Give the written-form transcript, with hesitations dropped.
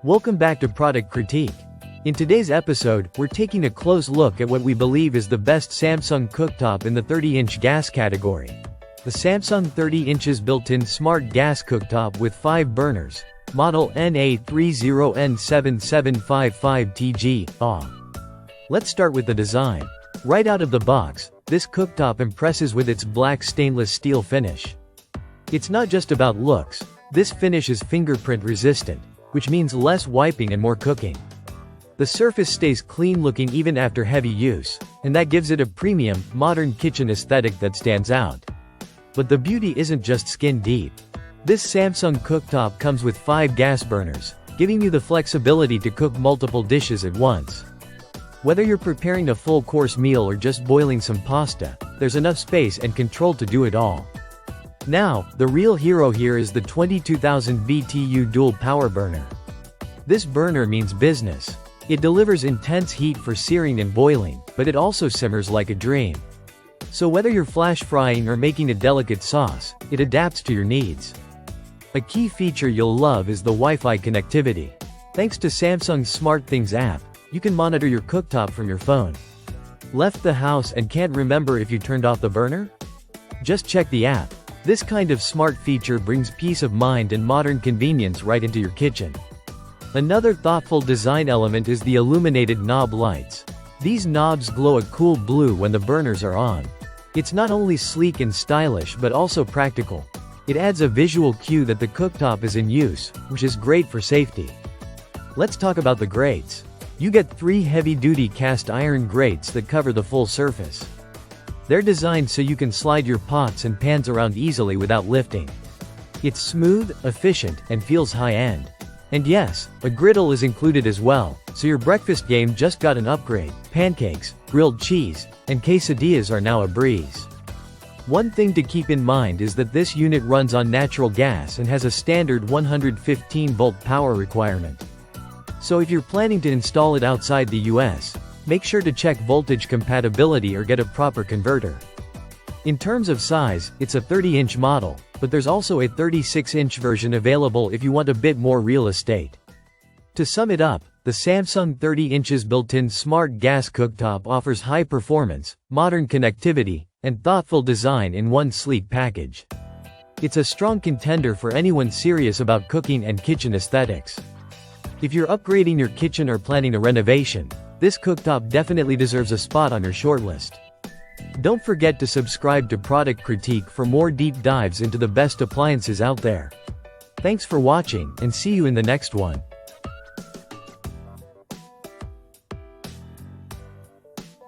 Welcome back to Product Critique. In today's episode, we're taking a close look at what we believe is the best Samsung cooktop in the 30-inch gas category. The Samsung 30 inches built-in smart gas cooktop with 5 burners, model NA30N7755TG. Let's start with the design. Right out of the box, this cooktop impresses with its black stainless steel finish. It's not just about looks, this finish is fingerprint resistant, which means less wiping and more cooking. The surface stays clean looking even after heavy use, and that gives it a premium, modern kitchen aesthetic that stands out. But the beauty isn't just skin deep. This Samsung cooktop comes with 5 gas burners, giving you the flexibility to cook multiple dishes at once. Whether you're preparing a full-course meal or just boiling some pasta, there's enough space and control to do it all. Now, the real hero here is the 22,000 BTU dual power burner. This burner means business. It delivers intense heat for searing and boiling, but it also simmers like a dream. So whether you're flash frying or making a delicate sauce, it adapts to your needs. A key feature you'll love is the Wi-Fi connectivity. Thanks to Samsung's SmartThings app, you can monitor your cooktop from your phone. Left the house and can't remember if you turned off the burner? Just check the app. This kind of smart feature brings peace of mind and modern convenience right into your kitchen. Another thoughtful design element is the illuminated knob lights. These knobs glow a cool blue when the burners are on. It's not only sleek and stylish but also practical. It adds a visual cue that the cooktop is in use, which is great for safety. Let's talk about the grates. You get 3 heavy-duty cast iron grates that cover the full surface. They're designed so you can slide your pots and pans around easily without lifting. It's smooth, efficient, and feels high-end. And yes, a griddle is included as well, so your breakfast game just got an upgrade. Pancakes, grilled cheese, and quesadillas are now a breeze. One thing to keep in mind is that this unit runs on natural gas and has a standard 115-volt power requirement. So if you're planning to install it outside the US, make sure to check voltage compatibility or get a proper converter. In terms of size, it's a 30-inch model, but there's also a 36-inch version available if you want a bit more real estate. To sum it up, the Samsung 30 inches built-in smart gas cooktop offers high performance, modern connectivity, and thoughtful design in one sleek package. It's a strong contender for anyone serious about cooking and kitchen aesthetics. If you're upgrading your kitchen or planning a renovation, this cooktop definitely deserves a spot on your shortlist. Don't forget to subscribe to Product Critique for more deep dives into the best appliances out there. Thanks for watching, and see you in the next one.